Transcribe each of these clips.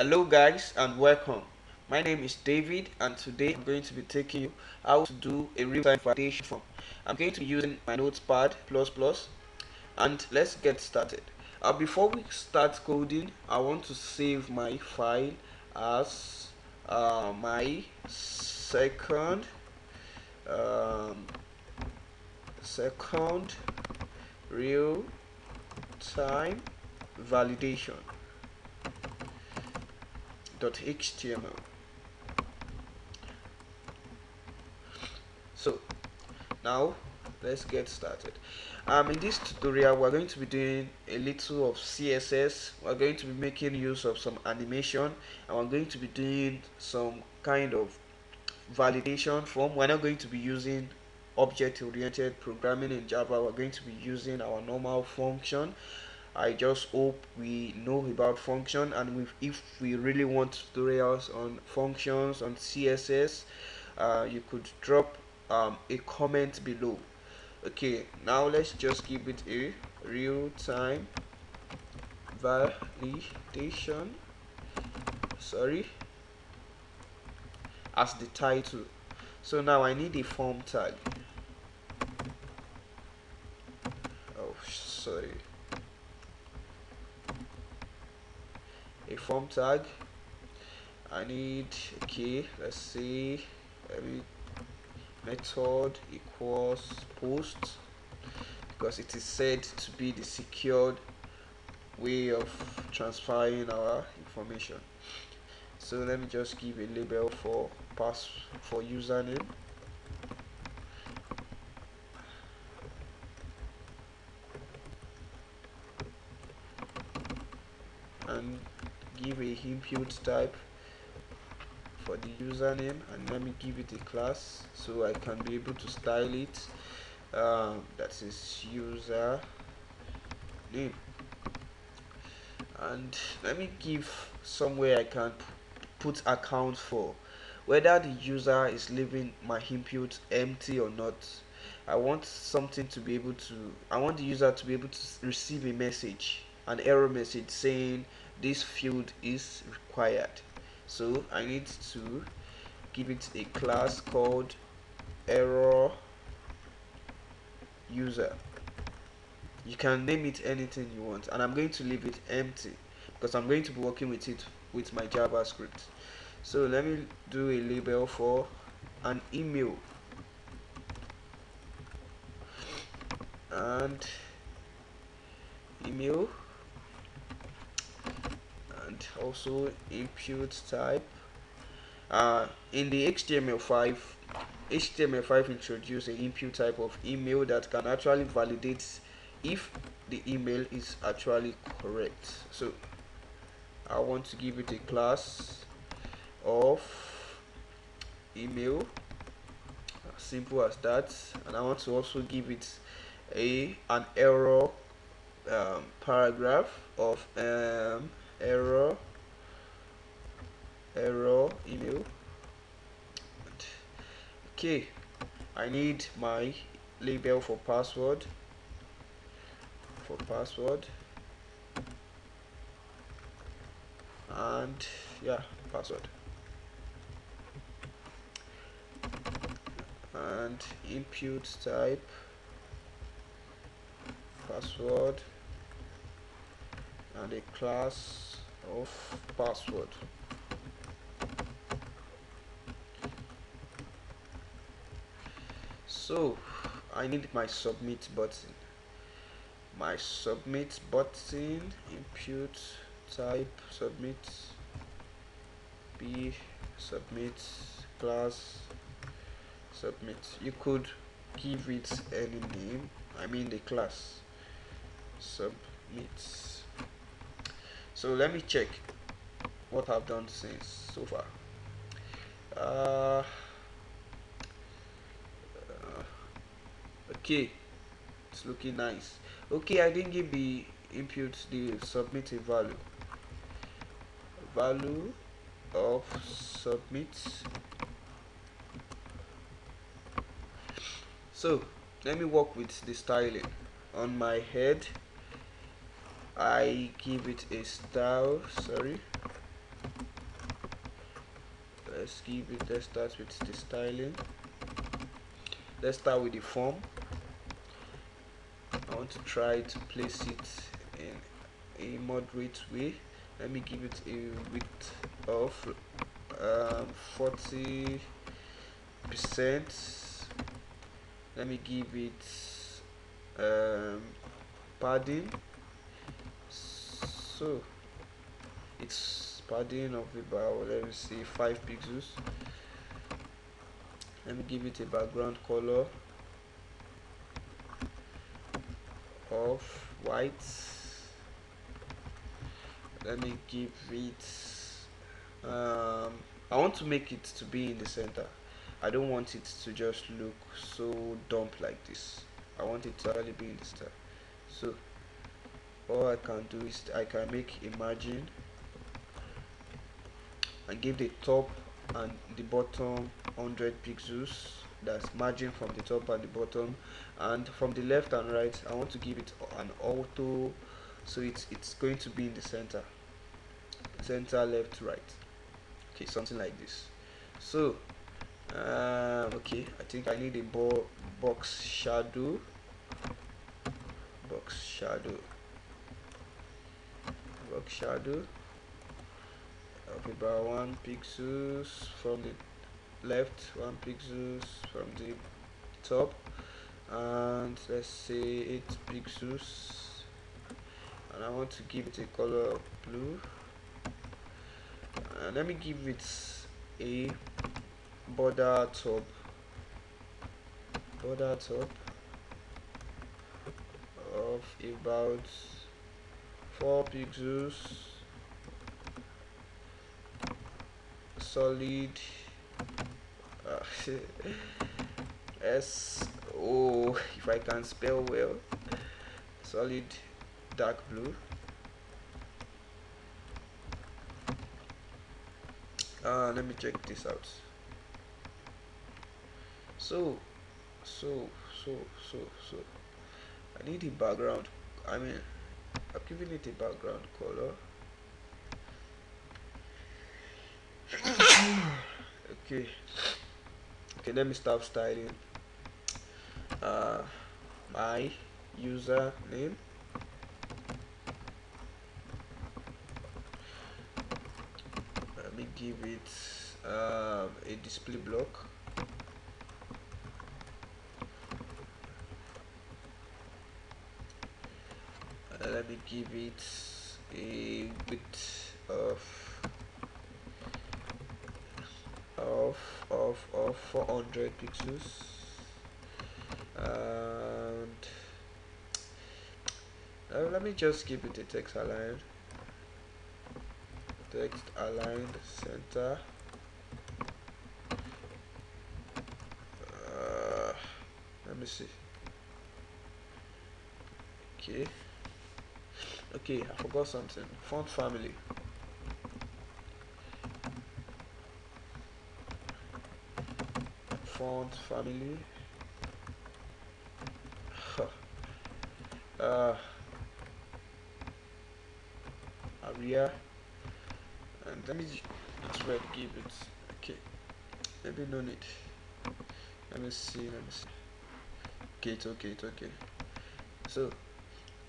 Hello guys and welcome. My name is David and today I'm going to be taking you how to do a real-time validation form. I'm going to be using my notepad++ and let's get started. Before we start coding, I want to save my file as my um, second real-time validation.html. So now let's get started. In this tutorial we're going to be doing a little of CSS. We're going to be making use of some animation, and we're going to be doing some kind of validation form. We're not going to be using object-oriented programming in Java. We're going to be using our normal function. I just hope we know about function, and if we really want tutorials on functions on CSS, you could drop a comment below. Okay, now let's just give it a real-time validation, sorry, as the title. So now I need a form tag. Oh, sorry, a form tag. I need, okay, let's see, method equals post, because it is said to be the secured way of transferring our information. So let me just give a label for username, and give a input type for the username, and let me give it a class so I can be able to style it. That is user name, and let me give somewhere I can put account for whether the user is leaving my input empty or not. I want something to be able to, I want the user to be able to receive a message, an error message saying this field is required. So I need to give it a class called error user. You can name it anything you want, and I'm going to leave it empty because I'm going to be working with it with my JavaScript. So let me do a label for an email, and email, and also input type. In the HTML5 introduced an input type of email that can actually validate if the email is actually correct. So I want to give it a class of email, simple as that, and I want to also give it an error paragraph of error email. Okay, I need my label for password, and yeah, password, and input type password, and a class of password. So I need my submit button. Input type submit, b submit, class submit. You could give it any name, I mean the class submit. So let me check what I've done since so far. Okay, it's looking nice. Okay, I didn't give the input the submit a value of submit. So let me work with the styling. On my head I give it a style, sorry, let's start with the styling. Let's start with the form. I want to try to place it in a moderate way. Let me give it a width of 40%. Let me give it padding, so it's padding of about, let me see, 5 pixels. Let me give it a background color of white. Let me give it I want to make it to be in the center. I don't want it to just look so dump like this. I want it to actually be in the center. So all I can do is I can make a margin and give the top and the bottom 100 pixels. That's margin from the top and the bottom, and from the left and right I want to give it an auto, so it's going to be in the center, left, right. Okay, something like this. So okay, I think I need a box shadow of about 1 pixels from the left, 1 pixels from the top, and let's say 8 pixels, and I want to give it a color of blue, and let me give it a border top of about 4 pixels, solid if I can spell well, solid dark blue. Let me check this out. So I need a background. I'm giving it a background color. Okay, let me start styling my username. Let me give it a display block. Let me give it a width of 400 pixels, and let me just give it a text aligned center. Let me see. Okay, I forgot something. Font family. Area, and let me just give it. Okay, maybe no need. Let me see. Okay, it's okay. So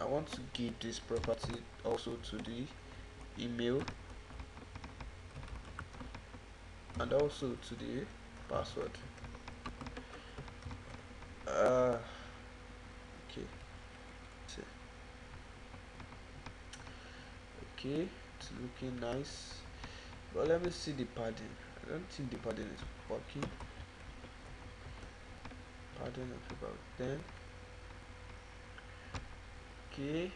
I want to give this property also to the email and also to the password. Okay, it's looking nice, but let me see the padding. I don't think the padding is working. Padding of about 10. Okay,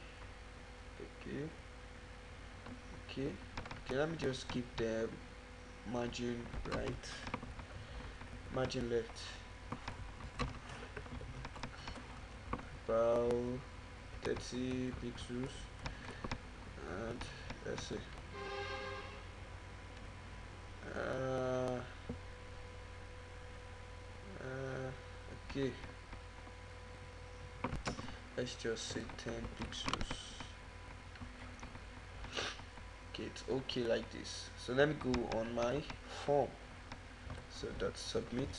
let me just keep the margin right, margin left, about 30 pixels, and let's see. Okay, let's just say 10 pixels. Okay, it's okay like this. So let me go on my form. So that's submit.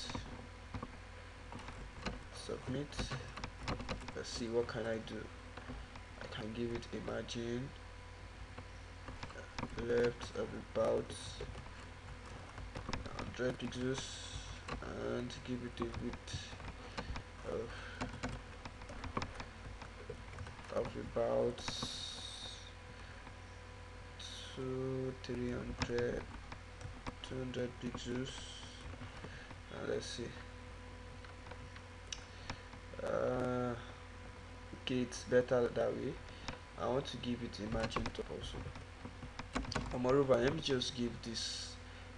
Let's see, what can I do? I can give it a margin left of about 100 pixels and give it a width of about 200 pixels. Let's see. Okay, it's better that way. I want to give it a margin top also. Moreover, let me just give this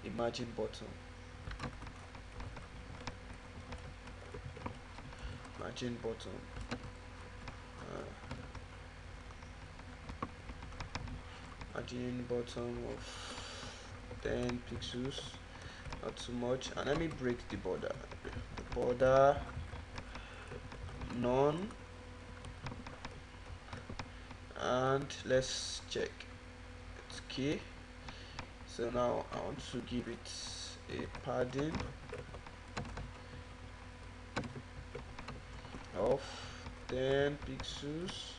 a margin bottom. Margin bottom. Margin bottom of 10 pixels, not too much. And let me break the border. The border none, and let's check. It's okay. So now I want to give it a padding of 10 pixels.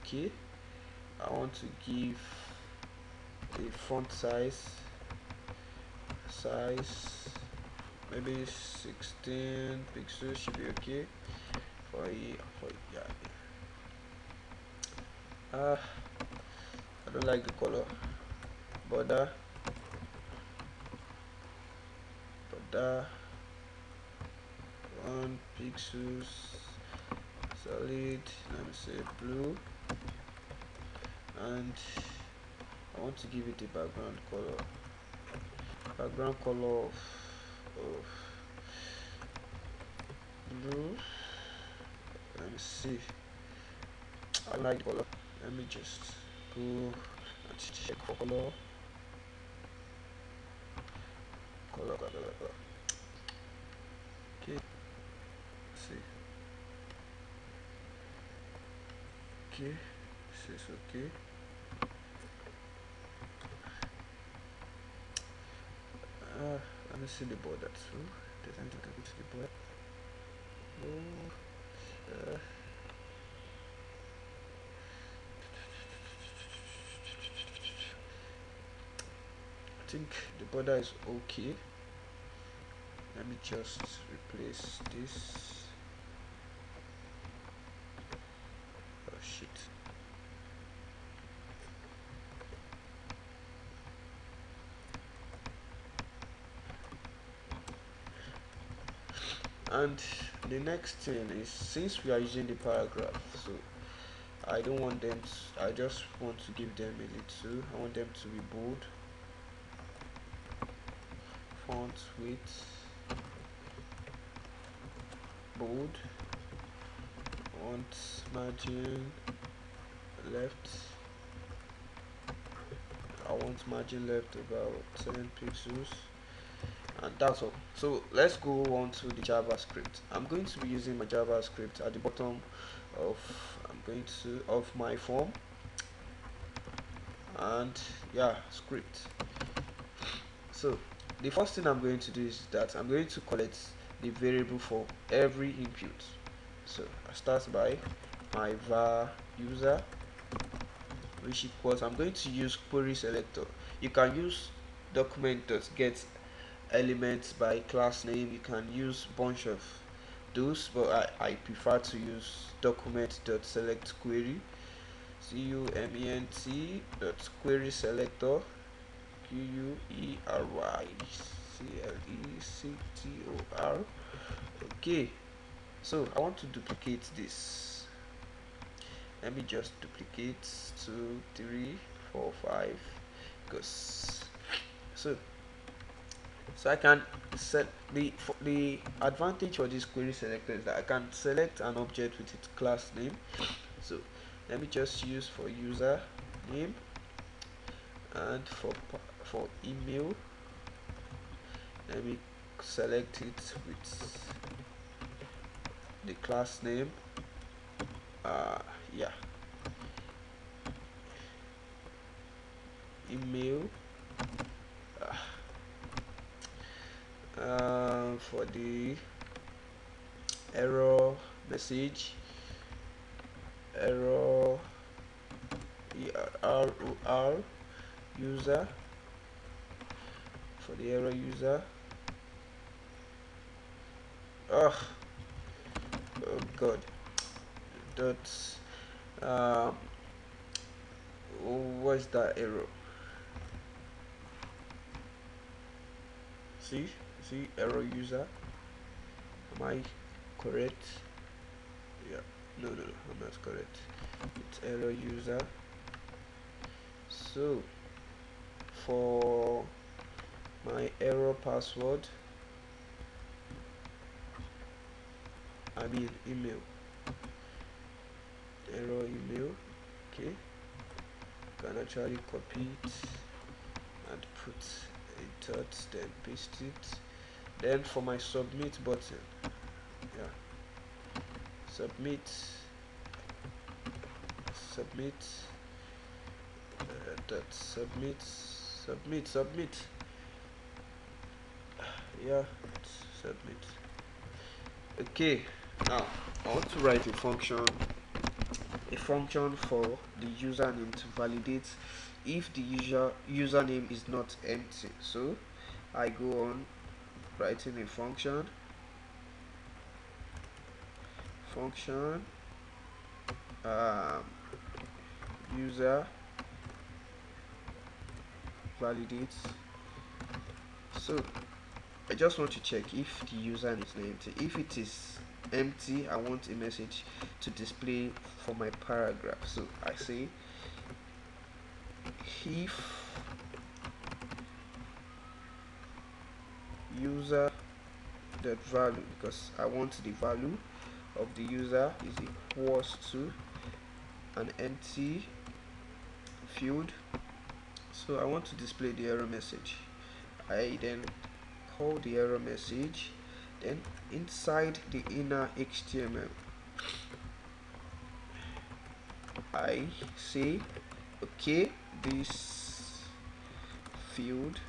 Okay, I want to give a font size maybe 16 pixels should be okay for yeah. I don't like the color. Border 1 pixels solid, let me say blue, and I want to give it a background color of blue. Let me see, I like the color. Let me just go and check for color. Okay, see. Okay, this is okay. Let me see the border too. Doesn't look good to the border. I think the border is okay. Let me just replace this. Oh shit. And the next thing is, since we are using the paragraph, so I don't want them to, I just want to give them a little, I want them to be bold. Font width bold. Want margin left, I want margin left about 10 pixels, and that's all. So let's go on to the JavaScript. I'm going to be using my JavaScript at the bottom of of my form, and yeah, script. So the first thing I'm going to do is that I'm going to collect the variable for every input. So I start by my var user, which equals, I'm going to use query selector. You can use document.get elements by class name, you can use bunch of those, but I prefer to use document.select query, CUMENT.query selector, QUERYCLECTOR. Okay, so I want to duplicate this. Let me just duplicate 2, 3, 4, 5, because so I can set the advantage for this query selector is that I can select an object with its class name. So let me just use for user name, and for email, let me select it with the class name. Yeah, email, the error message, error error user, for the error user. Oh god, that's what's that error? See error user. Am I correct? Yeah, no, I'm not correct. It's error user. So for my error password, I mean email, error email. Okay, can actually copy it and put a dot, then paste it. Then for my submit button, yeah, submit dot submit, yeah, submit. Okay, now I want to write a function for the username to validate if the username is not empty. So I go on writing a function um, user validates. So I just want to check if the username is not empty. If it is empty, I want a message to display for my paragraph. So I say if user dot value, because I want the value of the user is equals to an empty field. So I want to display the error message. I then call the error message, then inside the inner HTML I say okay, this field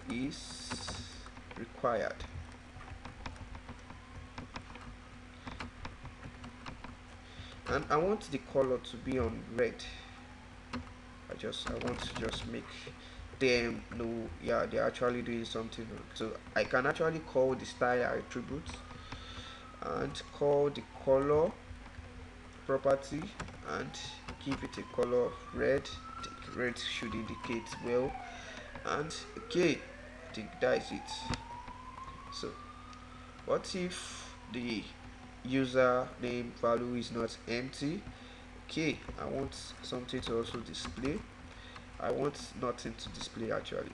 is required. And I want the color to be on red. I want to just make them know, yeah, they're actually doing something wrong. So I can actually call the style attribute and call the color property and give it a color of red. The red should indicate well, and okay, I think that is it. So what if the username value is not empty? Okay, I want something to also display. I want nothing to display actually.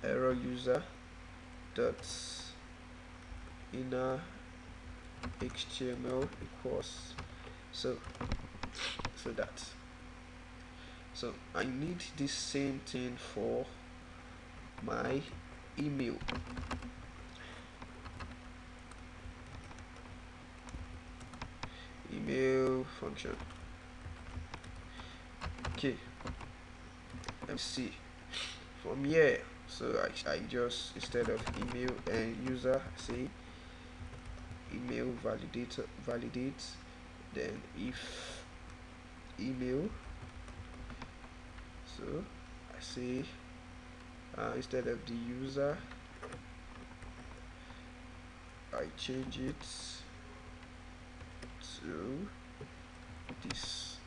Error user dot inner HTML equals so that. So I need this same thing for my email. Email function. Okay, let's see from here. So I just, instead of email and user, say email validates, then if email, so I say instead of the user, I change it to this.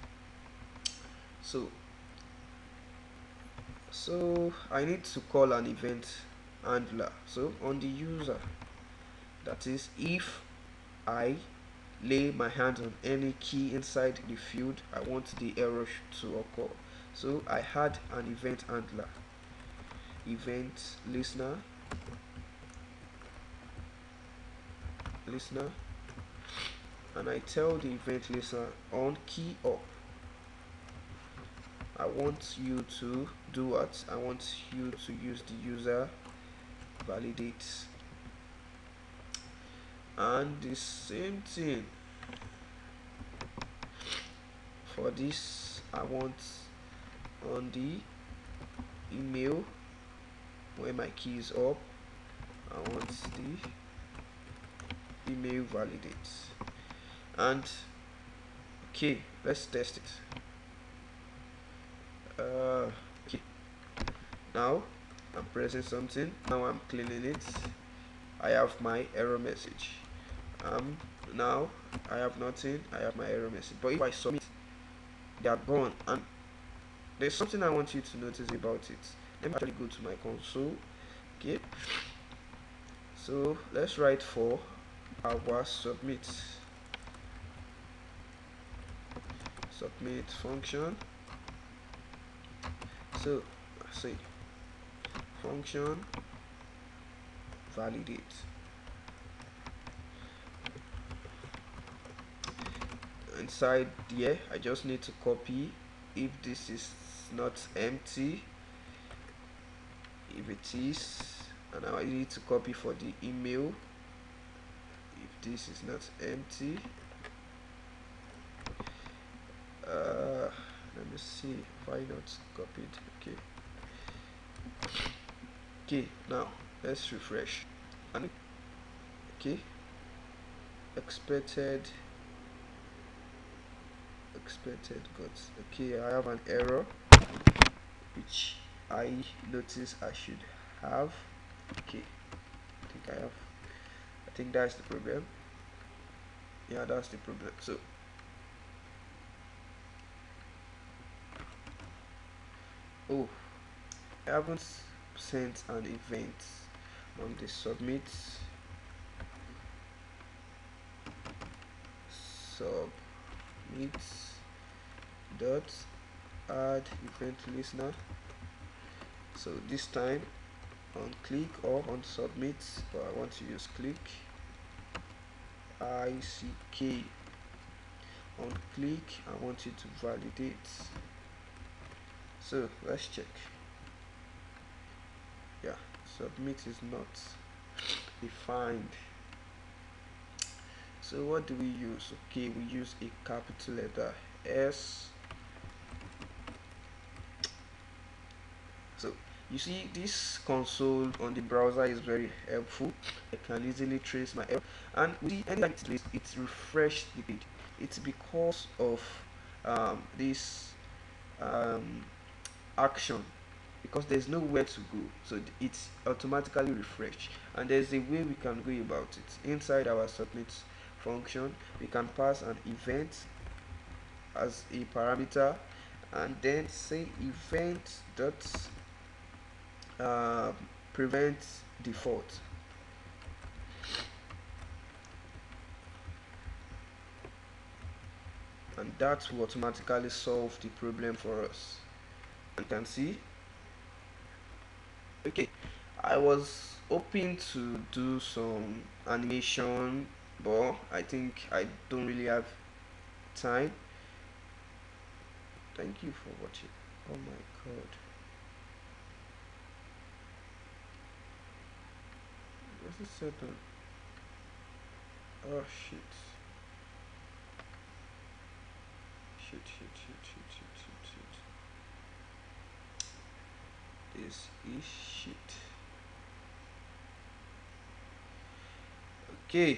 So I need to call an event handler. So on the user, that is, if I lay my hand on any key inside the field, I want the error to occur. So I had an event handler, event listener, and I tell the event listener on key up, I want you to do what? I want you to use the user validate, and the same thing for this. I want on the email where my key is up, I want the email validate. And okay, let's test it. Okay, now I'm pressing something. Now I'm cleaning it. I have my error message. Now I have nothing. I have my error message. But if I submit, they are gone. And there's something I want you to notice about it. Let me actually go to my console. Okay, so let's write for our submit function. So say function validate. Inside here I just need to copy if this is not empty. If it is, and I need to copy for the email if this is not empty. Let me see, why not copied? Okay, now let's refresh. And okay, expected got. Okay, I have an error which I notice I should have. Okay, I think that's the problem. Yeah, that's the problem. So I haven't sent an event on the submit dot add event listener. So this time on click or on submit, but I want to use click. ICK on click, I want you to validate. So let's check. Yeah, submit is not defined. So what do we use? Okay, we use a capital letter S. So you see, this console on the browser is very helpful. I can easily trace my error, and we see anytime it refresh the page. It's because of this action, because there's nowhere to go, so it's automatically refreshed. And there's a way we can go about it. Inside our submit function, we can pass an event as a parameter, and then say event dot prevent default. And that will automatically solve the problem for us. And you can see, okay, I was hoping to do some animation, but I think I don't really have time. Thank you for watching. Oh my god, what's this set on? Oh shit. This is shit. Okay.